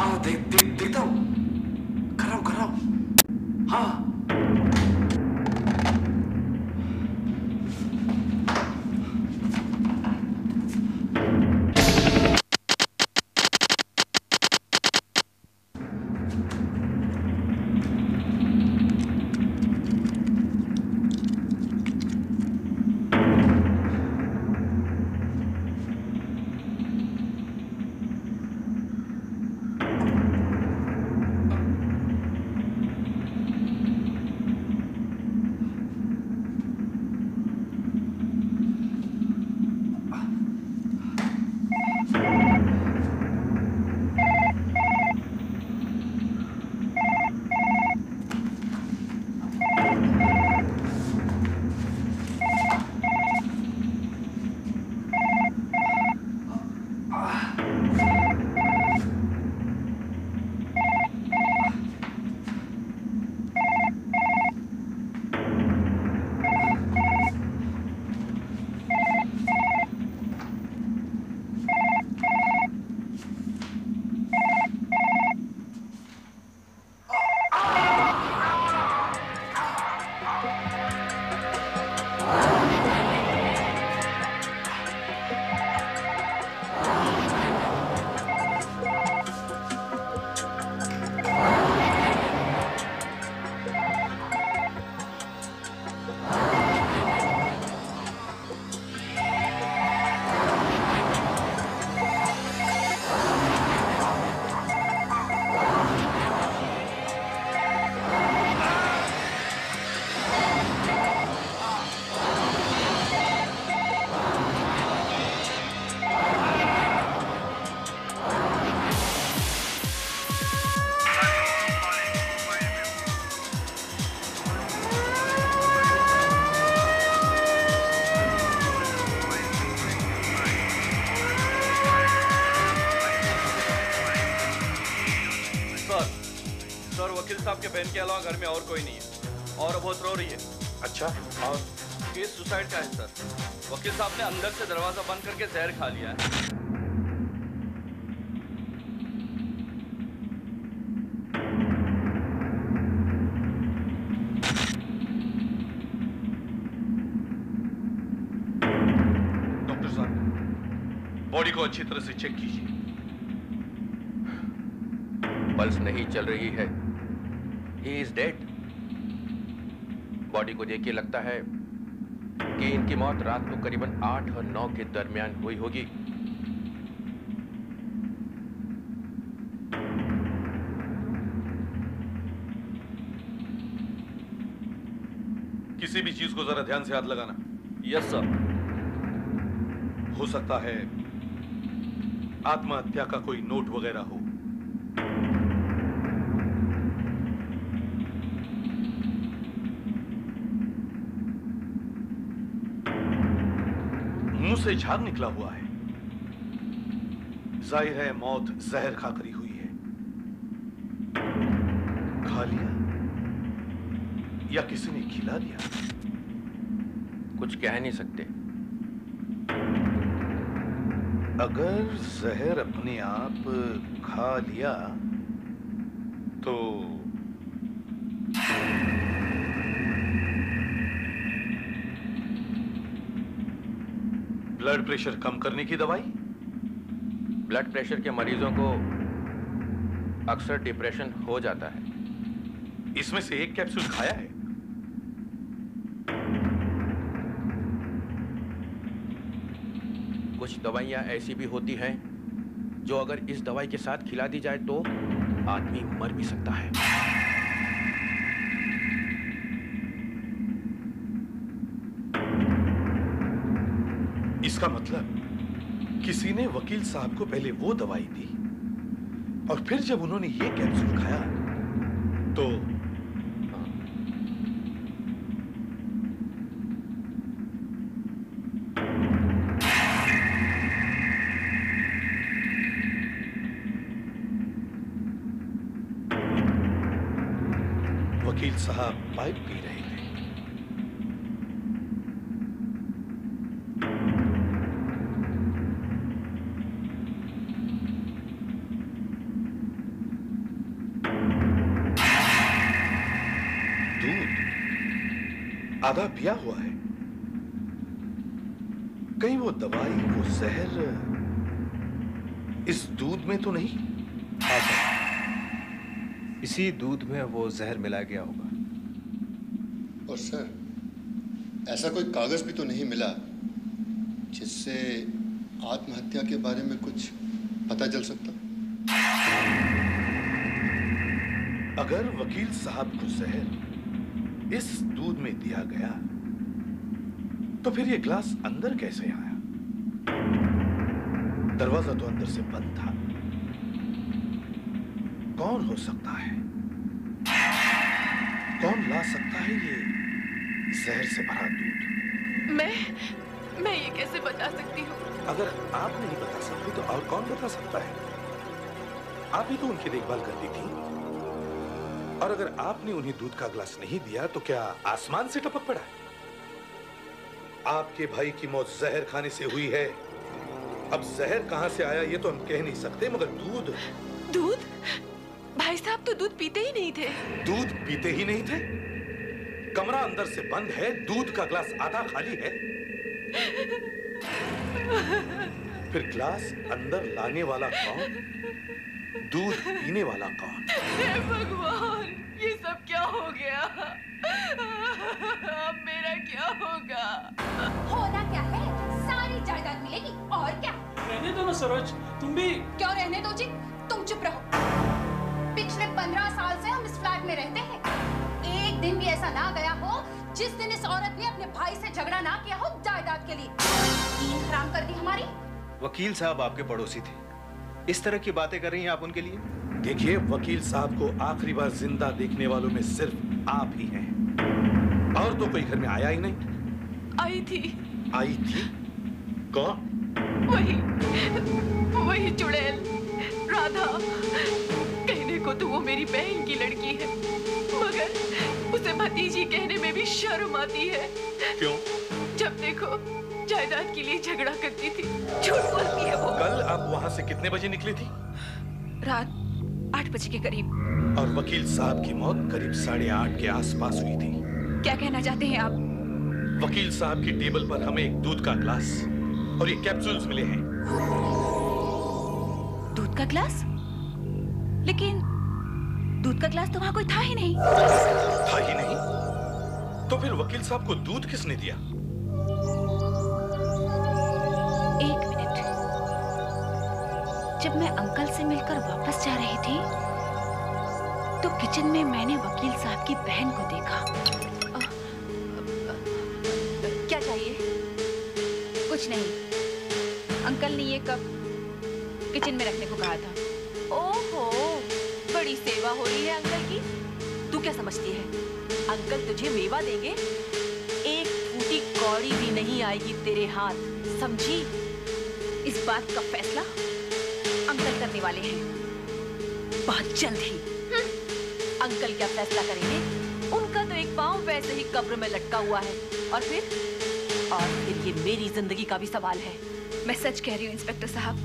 हाँ देखता हूँ, कर रहा हूँ। हाँ के बहन के अलावा घर में और कोई नहीं है और बहुत रो रही है। अच्छा, और केस सुसाइड का है सर। वकील साहब ने अंदर से दरवाजा बंद करके जहर खा लिया है। डॉक्टर साहब, बॉडी को अच्छी तरह से चेक कीजिए। पल्स नहीं चल रही है। He is dead। बॉडी को देख के लगता है कि इनकी मौत रात को करीबन 8 और 9 के दरमियान हुई होगी। किसी भी चीज को जरा ध्यान से हाथ लगाना। Yes sir. हो सकता है आत्महत्या का कोई नोट वगैरह हो। मुंह से झाग निकला हुआ है। जाहिर है मौत जहर खाकर ही हुई है। खा लिया या किसी ने खिला दिया? कुछ कह नहीं सकते। अगर जहर अपने आप खा लिया तो ब्लड प्रेशर कम करने की दवाई। ब्लड प्रेशर के मरीजों को अक्सर डिप्रेशन हो जाता है। इसमें से एक कैप्सूल खाया है? कुछ दवाइयां ऐसी भी होती हैं जो अगर इस दवाई के साथ खिला दी जाए तो आदमी मर भी सकता है। इसका मतलब किसी ने वकील साहब को पहले वो दवाई दी और फिर जब उन्होंने ये कैप्सूल खाया तो वकील साहब पाइप पी रहे थे। आधा पिया हुआ है। कहीं वो दवाई, वो जहर इस दूध में तो नहीं? हाँ सर, इसी दूध में वो जहर मिलाया गया होगा। और सर, ऐसा कोई कागज भी तो नहीं मिला जिससे आत्महत्या के बारे में कुछ पता चल सकता? अगर वकील साहब को जहर इस दूध में दिया गया तो फिर ये ग्लास अंदर कैसे आया? दरवाजा तो अंदर से बंद था। कौन हो सकता है? कौन ला सकता है ये जहर से भरा दूध? मैं ये कैसे बता सकती हूँ? अगर आप नहीं बता सकती तो और कौन बता सकता है? आप ही तो उनकी देखभाल करती थी। और अगर आपने उन्हें दूध का गिलास नहीं दिया तो क्या आसमान से टपक पड़ा? आपके भाई की मौत जहर खाने से हुई है। अब जहर कहां से आया ये तो हम कह नहीं सकते, मगर दूध। दूध? भाई साहब तो दूध पीते ही नहीं थे। दूध पीते ही नहीं थे? कमरा अंदर से बंद है, दूध का गिलास आधा खाली है। फिर गिलास अंदर लाने वाला कौन? दूध पीने वाला कौन? हे भगवान, ये सब क्या हो गया? अब मेरा क्या होगा? होना क्या है? सारी जायदाद मिलेगी और क्या? रहने दो ना सरोज, तुम भी। क्यों रहने दो जी? तुम चुप रहो। पिछले 15 साल से हम इस फ्लैट में रहते हैं। एक दिन भी ऐसा ना गया हो जिस दिन इस औरत ने अपने भाई से झगड़ा ना किया हो जायदाद के लिए। नींद हराम कर दी हमारी। वकील साहब आपके पड़ोसी थे, इस तरह की बातें कर रही हैं आप उनके लिए? देखिए, वकील साहब को आखिरी बार जिंदा देखने वालों में सिर्फ आप ही हैं। और तो कोई घर में आया ही नहीं। आई थी। आई थी? कौन? वही चुड़ैल, राधा। कहने को तो वो मेरी बहन की लड़की है, मगर उसे भतीजी कहने में भी शर्म आती है। क्यों? जब देखो जायदाद के लिए झगड़ा करती थी। झूठ बोलती है वो। कल आप वहां से कितने बजे निकली थी? रात 8 बजे के करीब। और वकील साहब की मौत करीब 8:30 के आसपास हुई थी। क्या कहना चाहते हैं आप? वकील साहब की टेबल पर हमें एक दूध का ग्लास और ये कैप्सूल्स मिले हैं। दूध का ग्लास? लेकिन दूध का ग्लास तो वहां कोई था ही नहीं। था ही नहीं? तो फिर वकील साहब को दूध किसने दिया? एक मिनट। जब मैं अंकल से मिलकर वापस जा रही थी तो किचन में मैंने वकील साहब की बहन को देखा। क्या चाहिए? कुछ नहीं। अंकल ने ये कप किचन में रखने को कहा था। ओहो, बड़ी सेवा हो रही है अंकल की। तू क्या समझती है अंकल तुझे मेवा देंगे? एक फूटी कौड़ी भी नहीं आएगी तेरे हाथ, समझी? इस बात का फैसला अंकल करने वाले हैं, बहुत जल्द ही। अंकल क्या फैसला करेंगे? उनका तो एक पांव वैसे ही कब्र में लटका हुआ है। और फिर ये मेरी जिंदगी का भी सवाल है। मैं सच कह रही हूँ इंस्पेक्टर साहब,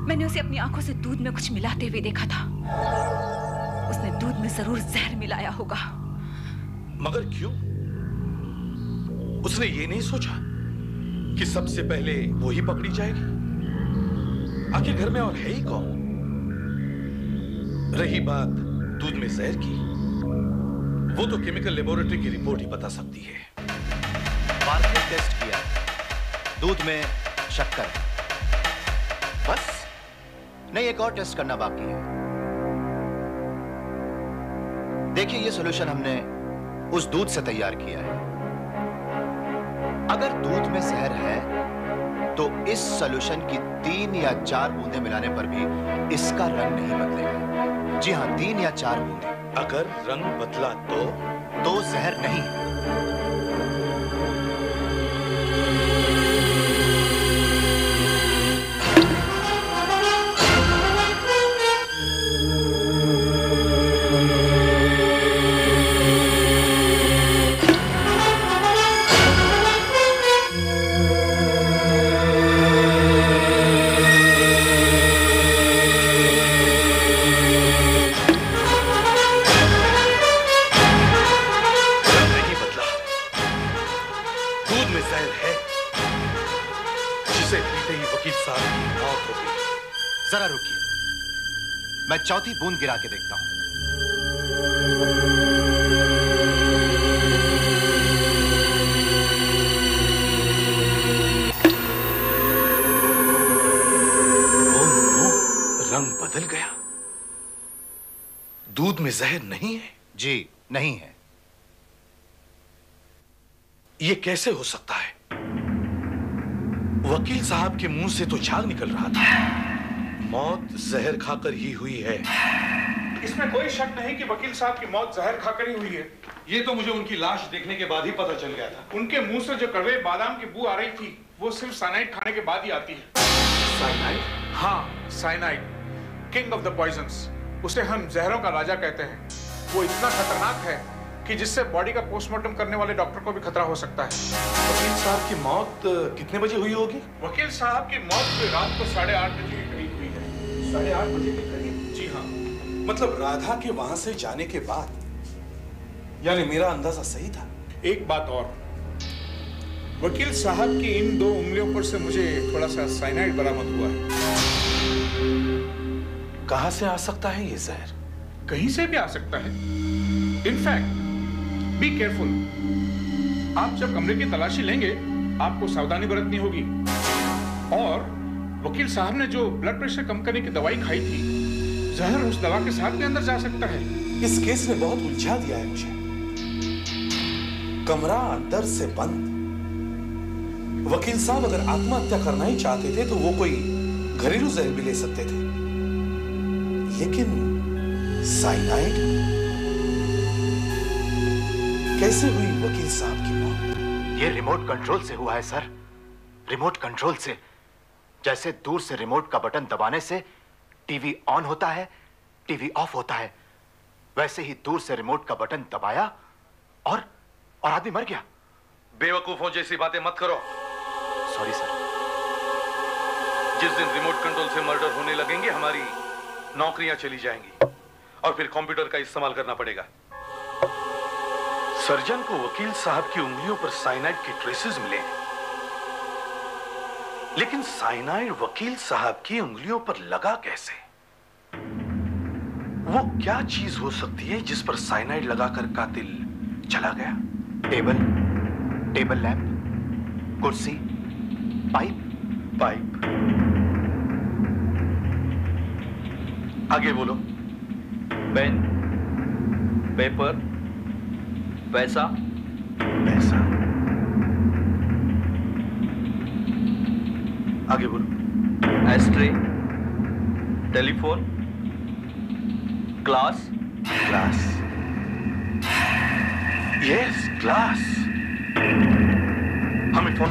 मैंने उसे अपनी आंखों से दूध में कुछ मिलाते हुए देखा था। उसने दूध में जरूर जहर मिलाया होगा। मगर क्यों? उसने ये नहीं सोचा कि सबसे पहले वो ही पकड़ी जाएगी? आखिर घर में और है ही कौन? रही बात दूध में जहर की, वो तो केमिकल लेबोरेटरी की रिपोर्ट ही बता सकती है। मार्केट टेस्ट किया, दूध में शक्कर है। बस नहीं, एक और टेस्ट करना बाकी है। देखिए, ये सॉल्यूशन हमने उस दूध से तैयार किया है। अगर दूध में जहर है तो इस सॉल्यूशन की 3 या 4 बूंदें मिलाने पर भी इसका रंग नहीं बदलेगा। जी हाँ, 3 या 4 बूंदें। अगर रंग बदला तो जहर नहीं। मैं चौथी बूंद गिरा के देखता हूं। रंग बदल गया। दूध में जहर नहीं है? जी नहीं है। यह कैसे हो सकता है? वकील साहब के मुंह से तो झाग निकल रहा था। मौत जहर खाकर ही हुई है। इसमें कोई शक नहीं कि वकील साहब की मौत जहर खाकर ही हुई है। ये तो मुझे उनकी लाश देखने के बाद ही पता चल गया था। उनके मुंह से जो कड़वे बादाम की बू आ रही थी, वो सिर्फ साइनाइड खाने के बाद ही आती है। साइनाइड? हाँ, cyanide, king of the poisons. उसे हम जहरों का राजा कहते हैं। वो इतना खतरनाक है कि जिससे बॉडी का पोस्टमार्टम करने वाले डॉक्टर को भी खतरा हो सकता है। वकील साहब की मौत कितने बजे हुई होगी? वकील साहब की मौत रात को 8:30 बजे के करीब हुई है। 8:30 बजे के करीब? जी हाँ। मतलब राधा के वहां से जाने के बाद? यानी मेरा अंदाजा सही था। एक बात और, वकील साहब की इन 2 उंगलियों पर से मुझे थोड़ा सा साइनाइड बरामद हुआ है। कहां से आ सकता है ये जहर? कहीं से भी आ सकता है। In fact be careful. आप जब कमरे की तलाशी लेंगे, आपको सावधानी बरतनी होगी। और वकील साहब ने जो ब्लड प्रेशर कम करने की दवाई खाई थी, जहर उस दवा के साथ भी अंदर जा सकता है। इस केस ने बहुत उलझा दिया है मुझे। कमरा अंदर से बंद। वकील साहब अगर आत्महत्या करना ही चाहते थे तो वो कोई घरेलू जहर भी ले सकते थे, लेकिन साइनाइड? कैसे हुई वकील साहब की मौत? ये रिमोट कंट्रोल से हुआ है सर। रिमोट कंट्रोल से। जैसे दूर से रिमोट का बटन दबाने से टीवी ऑन होता है, टीवी ऑफ होता है, वैसे ही दूर से रिमोट का बटन दबाया और आदमी मर गया। बेवकूफों जैसी बातें मत करो। Sorry sir. जिस दिन रिमोट कंट्रोल से मर्डर होने लगेंगे, हमारी नौकरियां चली जाएंगी और फिर कंप्यूटर का इस्तेमाल करना पड़ेगा। सर्जन को वकील साहब की उंगलियों पर साइनाइड के ट्रेसेस मिले, लेकिन साइनाइड वकील साहब की उंगलियों पर लगा कैसे? वो क्या चीज हो सकती है जिस पर साइनाइड लगाकर कातिल चला गया? टेबल लैंप, कुर्सी, पाइप। आगे बोलो। पेन, पेपर, पैसा। आगे बोलो। Ashtray, telephone, glass. Yes, glass. हमें फोन